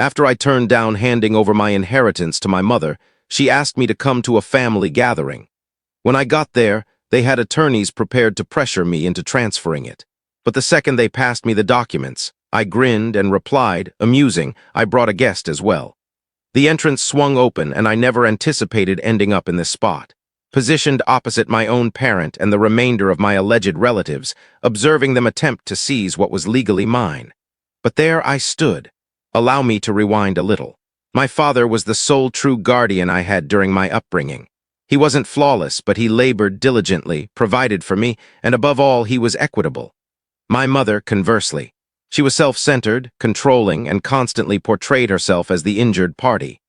After I turned down handing over my inheritance to my mother, she asked me to come to a family gathering. When I got there, they had attorneys prepared to pressure me into transferring it. But the second they passed me the documents, I grinned and replied, amusing, I brought a guest as well. The entrance swung open, and I never anticipated ending up in this spot, positioned opposite my own parent and the remainder of my alleged relatives, observing them attempt to seize what was legally mine. But there I stood. Allow me to rewind a little. My father was the sole true guardian I had during my upbringing. He wasn't flawless, but he labored diligently, provided for me, and above all, he was equitable. My mother, conversely. She was self-centered, controlling, and constantly portrayed herself as the injured party.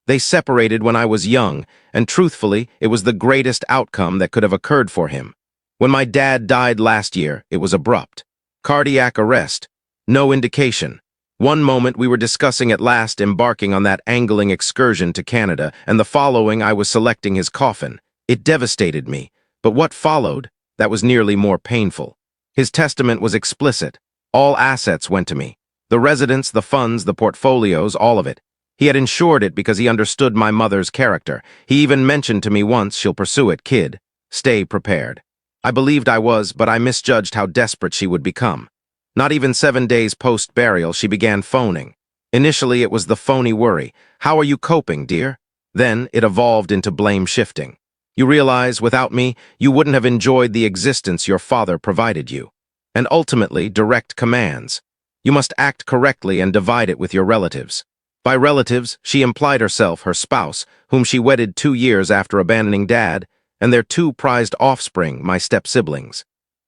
They separated when I was young, and truthfully, it was the greatest outcome that could have occurred for him. When my dad died last year, it was abrupt. Cardiac arrest. No indication. One moment we were discussing at last embarking on that angling excursion to Canada, and the following I was selecting his coffin. It devastated me, but what followed, that was nearly more painful. His testament was explicit. All assets went to me. The residence, the funds, the portfolios, all of it. He had insured it because he understood my mother's character. He even mentioned to me once, she'll pursue it, kid. Stay prepared. I believed I was, but I misjudged how desperate she would become. Not even 7 days post-burial, she began phoning. Initially, it was the phony worry. How are you coping, dear? Then, it evolved into blame shifting. You realize, without me, you wouldn't have enjoyed the existence your father provided you. And ultimately, direct commands. You must act correctly and divide it with your relatives. By relatives, she implied herself, her spouse, whom she wedded 2 years after abandoning Dad, and their 2 prized offspring, my step-siblings.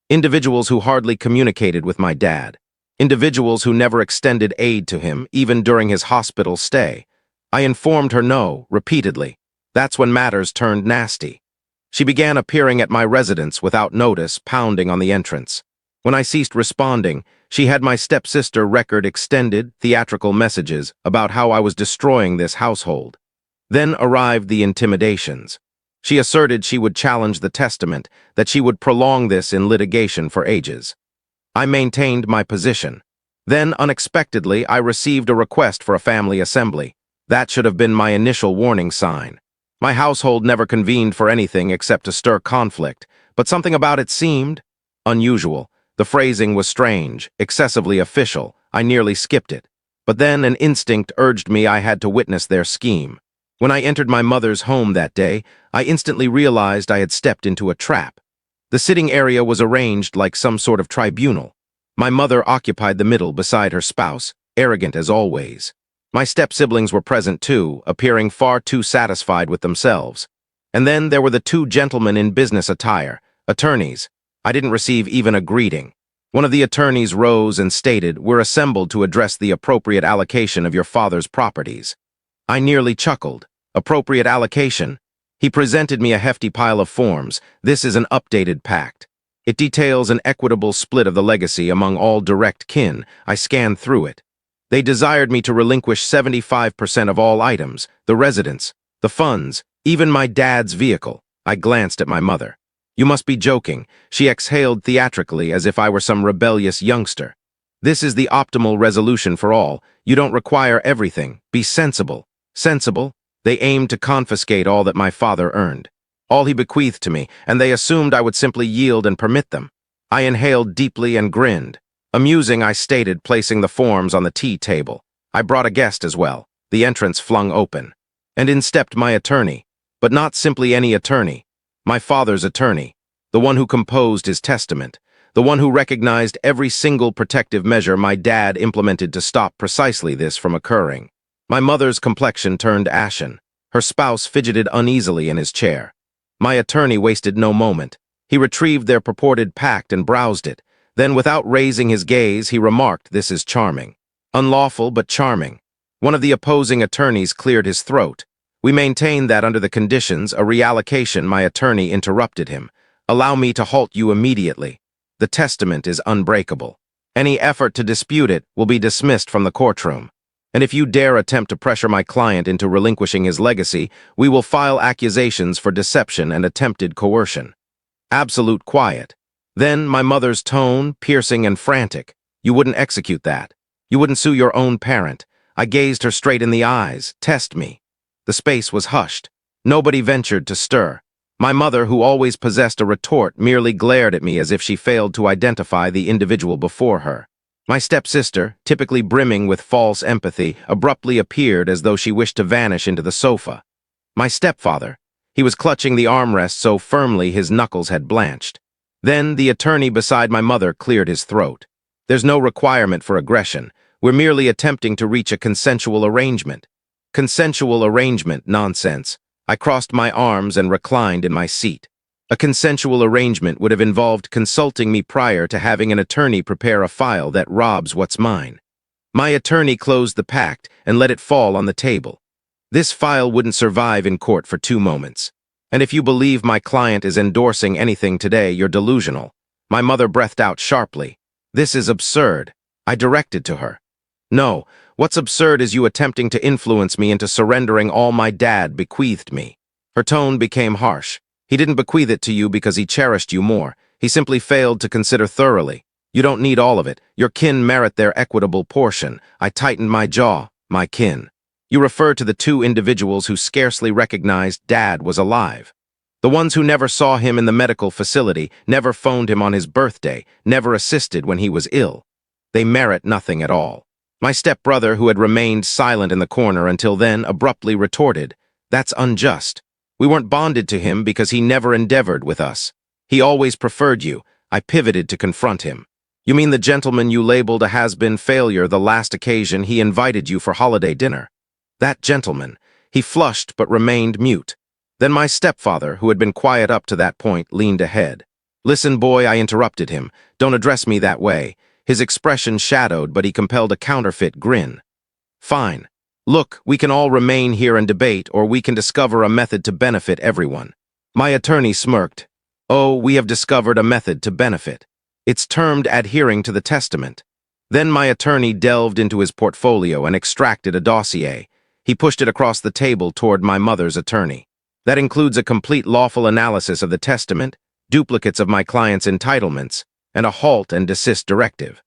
Individuals who hardly communicated with my dad. Individuals who never extended aid to him, even during his hospital stay. I informed her no, repeatedly. That's when matters turned nasty. She began appearing at my residence without notice, pounding on the entrance. When I ceased responding, she had my stepsister record extended, theatrical messages about how I was destroying this household. Then arrived the intimidations. She asserted she would challenge the testament, that she would prolong this in litigation for ages. I maintained my position. Then, unexpectedly, I received a request for a family assembly. That should have been my initial warning sign. My household never convened for anything except to stir conflict, but something about it seemed unusual. The phrasing was strange, excessively official. I nearly skipped it. But then an instinct urged me I had to witness their scheme. When I entered my mother's home that day, I instantly realized I had stepped into a trap. The sitting area was arranged like some sort of tribunal. My mother occupied the middle beside her spouse, arrogant as always. My step-siblings were present too, appearing far too satisfied with themselves. And then there were the 2 gentlemen in business attire, attorneys. I didn't receive even a greeting. One of the attorneys rose and stated, "We're assembled to address the appropriate allocation of your father's properties." I nearly chuckled. Appropriate allocation? He presented me a hefty pile of forms. This is an updated pact. It details an equitable split of the legacy among all direct kin. I scanned through it. They desired me to relinquish 75% of all items, the residence, the funds, even my dad's vehicle. I glanced at my mother. You must be joking. She exhaled theatrically as if I were some rebellious youngster. This is the optimal resolution for all. You don't require everything. Be sensible. Sensible? They aimed to confiscate all that my father earned. All he bequeathed to me, and they assumed I would simply yield and permit them. I inhaled deeply and grinned. Amusing, I stated, placing the forms on the tea table. I brought a guest as well. The entrance flung open. And in stepped my attorney. But not simply any attorney. My father's attorney. The one who composed his testament. The one who recognized every single protective measure my dad implemented to stop precisely this from occurring. My mother's complexion turned ashen. Her spouse fidgeted uneasily in his chair. My attorney wasted no moment. He retrieved their purported pact and browsed it. Then, without raising his gaze, he remarked, "This is charming. Unlawful, but charming." One of the opposing attorneys cleared his throat. We maintained that under the conditions, a reallocation, my attorney interrupted him. "Allow me to halt you immediately. The testament is unbreakable. Any effort to dispute it will be dismissed from the courtroom. And if you dare attempt to pressure my client into relinquishing his legacy, we will file accusations for deception and attempted coercion." Absolute quiet. Then my mother's tone, piercing and frantic. "You wouldn't execute that. You wouldn't sue your own parent. I gazed her straight in the eyes. Test me. The space was hushed. Nobody ventured to stir. My mother, who always possessed a retort, merely glared at me as if she failed to identify the individual before her. My stepsister, typically brimming with false empathy, abruptly appeared as though she wished to vanish into the sofa. My stepfather. He was clutching the armrest so firmly his knuckles had blanched. Then the attorney beside my mother cleared his throat. There's no requirement for aggression. We're merely attempting to reach a consensual arrangement. Consensual arrangement, nonsense. I crossed my arms and reclined in my seat. A consensual arrangement would have involved consulting me prior to having an attorney prepare a file that robs what's mine. My attorney closed the pact and let it fall on the table. This file wouldn't survive in court for 2 moments. And if you believe my client is endorsing anything today, you're delusional. My mother breathed out sharply. This is absurd. I directed to her. No, what's absurd is you attempting to influence me into surrendering all my dad bequeathed me. Her tone became harsh. He didn't bequeath it to you because he cherished you more. He simply failed to consider thoroughly. You don't need all of it. Your kin merit their equitable portion. I tightened my jaw. My kin. You refer to the 2 individuals who scarcely recognized Dad was alive. The ones who never saw him in the medical facility, never phoned him on his birthday, never assisted when he was ill. They merit nothing at all. My stepbrother, who had remained silent in the corner until then, abruptly retorted, "That's unjust. We weren't bonded to him because he never endeavored with us. He always preferred you." I pivoted to confront him. "You mean the gentleman you labeled a has-been failure the last occasion he invited you for holiday dinner?" That gentleman. He flushed but remained mute. Then my stepfather, who had been quiet up to that point, leaned ahead. "Listen, boy," I interrupted him. "Don't address me that way." His expression shadowed, but he compelled a counterfeit grin. "Fine. Look, we can all remain here and debate, or we can discover a method to benefit everyone." My attorney smirked. "Oh, we have discovered a method to benefit. It's termed adhering to the testament." Then my attorney delved into his portfolio and extracted a dossier. He pushed it across the table toward my mother's attorney. "That includes a complete lawful analysis of the testament, duplicates of my client's entitlements, and a halt and desist directive.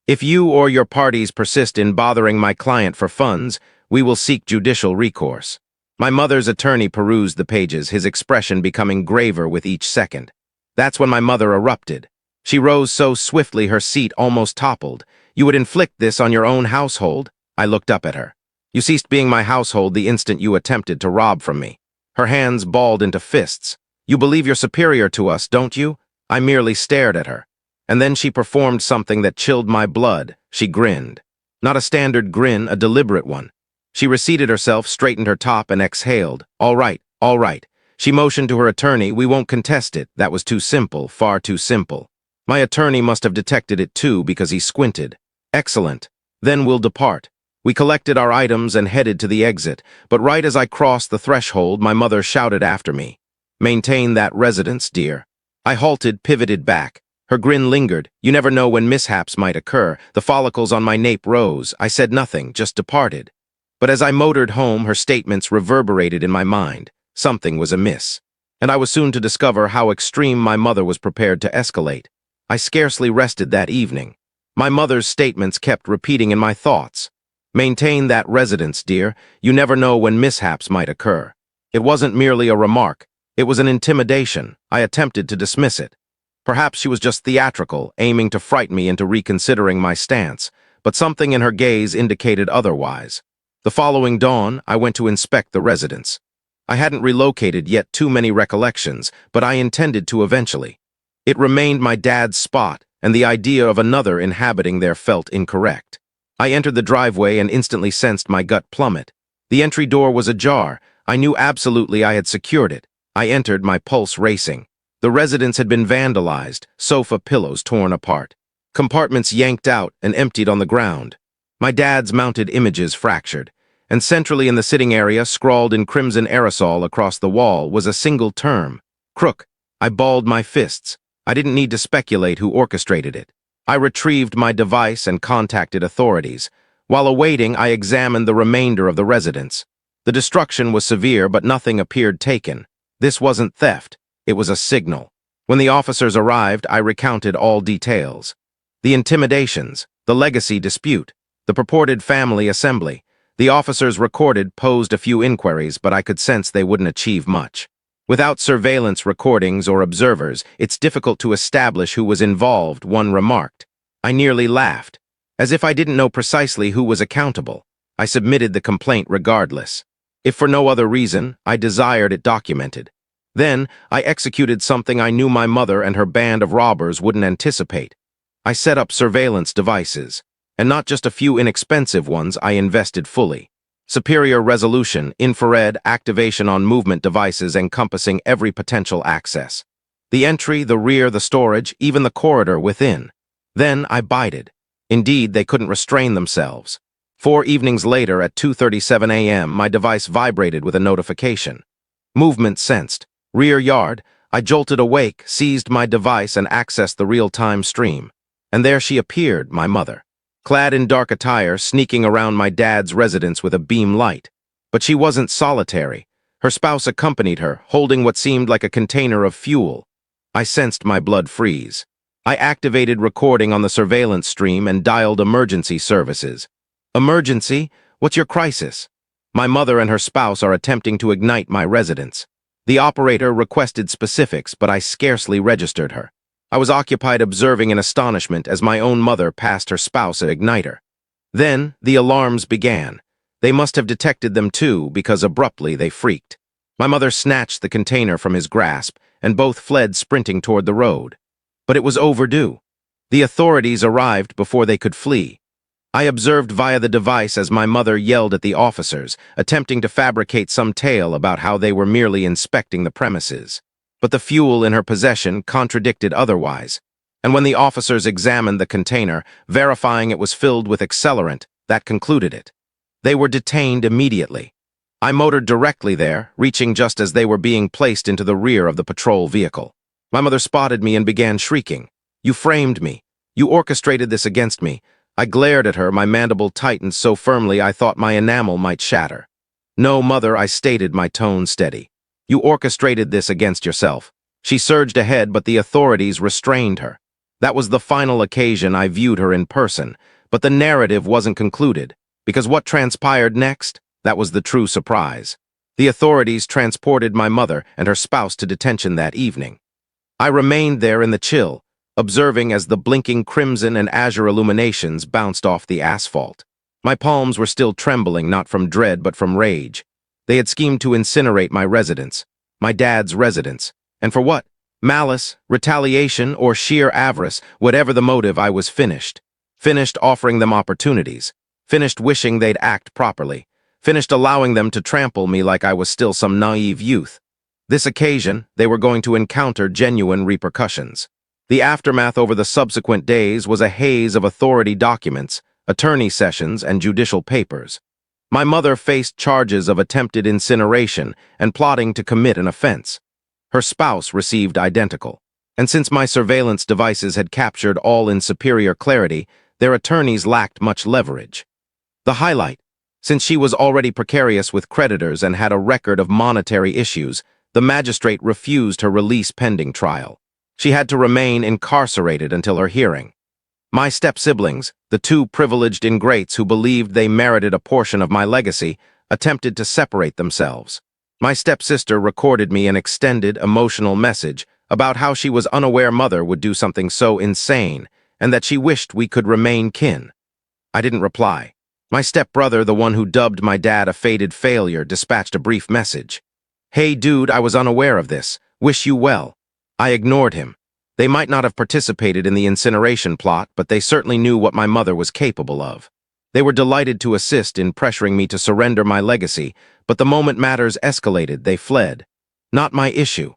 If you or your parties persist in bothering my client for funds, we will seek judicial recourse." My mother's attorney perused the pages, his expression becoming graver with each second. That's when my mother erupted. She rose so swiftly her seat almost toppled. "You would inflict this on your own household?" I looked up at her. "You ceased being my household the instant you attempted to rob from me." Her hands balled into fists. "You believe you're superior to us, don't you?" I merely stared at her. And then she performed something that chilled my blood. She grinned. Not a standard grin, a deliberate one. She reseated herself, straightened her top, and exhaled. All right, all right. She motioned to her attorney. "We won't contest it. That was too simple, far too simple." My attorney must have detected it too because he squinted. "Excellent. Then we'll depart." We collected our items and headed to the exit, but right as I crossed the threshold, my mother shouted after me, "Maintain that residence, dear." I halted, pivoted back. Her grin lingered. You never know when mishaps might occur. The follicles on my nape rose. I said nothing, just departed. But as I motored home, her statements reverberated in my mind. Something was amiss. And I was soon to discover how extreme my mother was prepared to escalate. I scarcely rested that evening. My mother's statements kept repeating in my thoughts. "Maintain that residence, dear. You never know when mishaps might occur." It wasn't merely a remark. It was an intimidation. I attempted to dismiss it. Perhaps she was just theatrical, aiming to frighten me into reconsidering my stance, but something in her gaze indicated otherwise. The following dawn, I went to inspect the residence. I hadn't relocated yet, too many recollections, but I intended to eventually. It remained my dad's spot, and the idea of another inhabiting there felt incorrect. I entered the driveway and instantly sensed my gut plummet. The entry door was ajar. I knew absolutely I had secured it. I entered, my pulse racing. The residence had been vandalized, sofa pillows torn apart, compartments yanked out and emptied on the ground. My dad's mounted images fractured, and centrally in the sitting area, scrawled in crimson aerosol across the wall, was a single term: crook. I balled my fists. I didn't need to speculate who orchestrated it. I retrieved my device and contacted authorities. While awaiting, I examined the remainder of the residence. The destruction was severe, but nothing appeared taken. This wasn't theft. It was a signal. When the officers arrived, I recounted all details. The intimidations, the legacy dispute, the purported family assembly. The officers recorded posed a few inquiries, but I could sense they wouldn't achieve much. Without surveillance recordings or observers, it's difficult to establish who was involved, one remarked. I nearly laughed. As if I didn't know precisely who was accountable. I submitted the complaint regardless. If for no other reason, I desired it documented. Then, I executed something I knew my mother and her band of robbers wouldn't anticipate. I set up surveillance devices. And not just a few inexpensive ones, I invested fully. Superior resolution, infrared activation on movement devices encompassing every potential access. The entry, the rear, the storage, even the corridor within. Then I bided. Indeed, they couldn't restrain themselves. 4 evenings later, at 2:37 a.m., my device vibrated with a notification. Movement sensed. Rear yard. I jolted awake, seized my device, and accessed the real-time stream. And there she appeared, my mother. Clad in dark attire, sneaking around my dad's residence with a beam light. But she wasn't solitary. Her spouse accompanied her, holding what seemed like a container of fuel. I sensed my blood freeze. I activated recording on the surveillance stream and dialed emergency services. Emergency? What's your crisis? My mother and her spouse are attempting to ignite my residence. The operator requested specifics, but I scarcely registered her. I was occupied observing in astonishment as my own mother passed her spouse at igniter. Then, the alarms began. They must have detected them too, because abruptly they freaked. My mother snatched the container from his grasp, and both fled sprinting toward the road. But it was overdue. The authorities arrived before they could flee. I observed via the device as my mother yelled at the officers, attempting to fabricate some tale about how they were merely inspecting the premises. But the fuel in her possession contradicted otherwise. And when the officers examined the container, verifying it was filled with accelerant, that concluded it. They were detained immediately. I motored directly there, reaching just as they were being placed into the rear of the patrol vehicle. My mother spotted me and began shrieking. You framed me. You orchestrated this against me. I glared at her, my mandible tightened so firmly I thought my enamel might shatter. No, mother, I stated, my tone steady. You orchestrated this against yourself. She surged ahead, but the authorities restrained her. That was the final occasion I viewed her in person, but the narrative wasn't concluded, because what transpired next, that was the true surprise. The authorities transported my mother and her spouse to detention that evening. I remained there in the chill, observing as the blinking crimson and azure illuminations bounced off the asphalt. My palms were still trembling, not from dread but from rage. They had schemed to incinerate my residence, my dad's residence. And for what? Malice, retaliation, or sheer avarice, whatever the motive, I was finished. Finished offering them opportunities. Finished wishing they'd act properly. Finished allowing them to trample me like I was still some naive youth. This occasion, they were going to encounter genuine repercussions. The aftermath over the subsequent days was a haze of authority documents, attorney sessions, and judicial papers. My mother faced charges of attempted incineration and plotting to commit an offense. Her spouse received identical. And since my surveillance devices had captured all in superior clarity, their attorneys lacked much leverage. The highlight: since she was already precarious with creditors and had a record of monetary issues, the magistrate refused her release pending trial. She had to remain incarcerated until her hearing. My step-siblings, the 2 privileged ingrates who believed they merited a portion of my legacy, attempted to separate themselves. My stepsister recorded me an extended, emotional message about how she was unaware mother would do something so insane, and that she wished we could remain kin. I didn't reply. My stepbrother, the one who dubbed my dad a fated failure, dispatched a brief message. Hey dude, I was unaware of this. Wish you well. I ignored him. They might not have participated in the incineration plot, but they certainly knew what my mother was capable of. They were delighted to assist in pressuring me to surrender my legacy, but the moment matters escalated, they fled. Not my issue.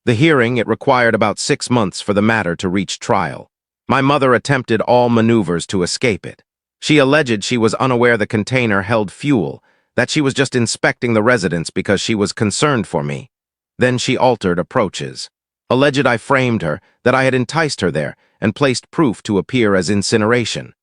The hearing, it required about 6 months for the matter to reach trial. My mother attempted all maneuvers to escape it. She alleged she was unaware the container held fuel, that she was just inspecting the residence because she was concerned for me. Then she altered approaches. Alleged I framed her, that I had enticed her there, and placed proof to appear as incineration.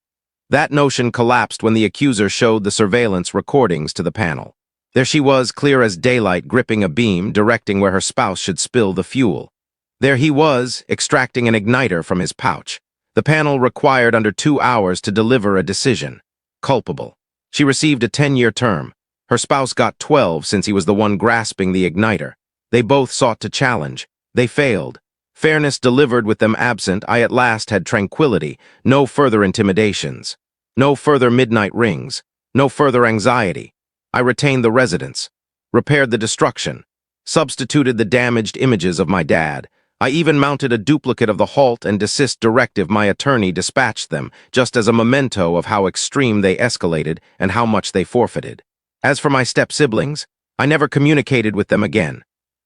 That notion collapsed when the accuser showed the surveillance recordings to the panel. There she was, clear as daylight, gripping a beam, directing where her spouse should spill the fuel. There he was, extracting an igniter from his pouch. The panel required under 2 hours to deliver a decision. Culpable. She received a 10-year term. Her spouse got 12 since he was the one grasping the igniter. They both sought to challenge. They failed. Fairness delivered with them absent, I at last had tranquility, no further intimidations, no further midnight rings, no further anxiety. I retained the residence, repaired the destruction, substituted the damaged images of my dad. I even mounted a duplicate of the halt and desist directive my attorney dispatched them, just as a memento of how extreme they escalated and how much they forfeited. As for my step-siblings, I never communicated with them again.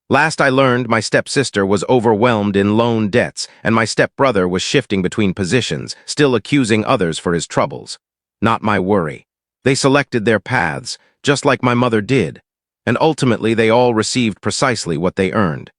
Last I learned, my stepsister was overwhelmed in loan debts, and my stepbrother was shifting between positions, still accusing others for his troubles. Not my worry. They selected their paths, just like my mother did, and ultimately they all received precisely what they earned.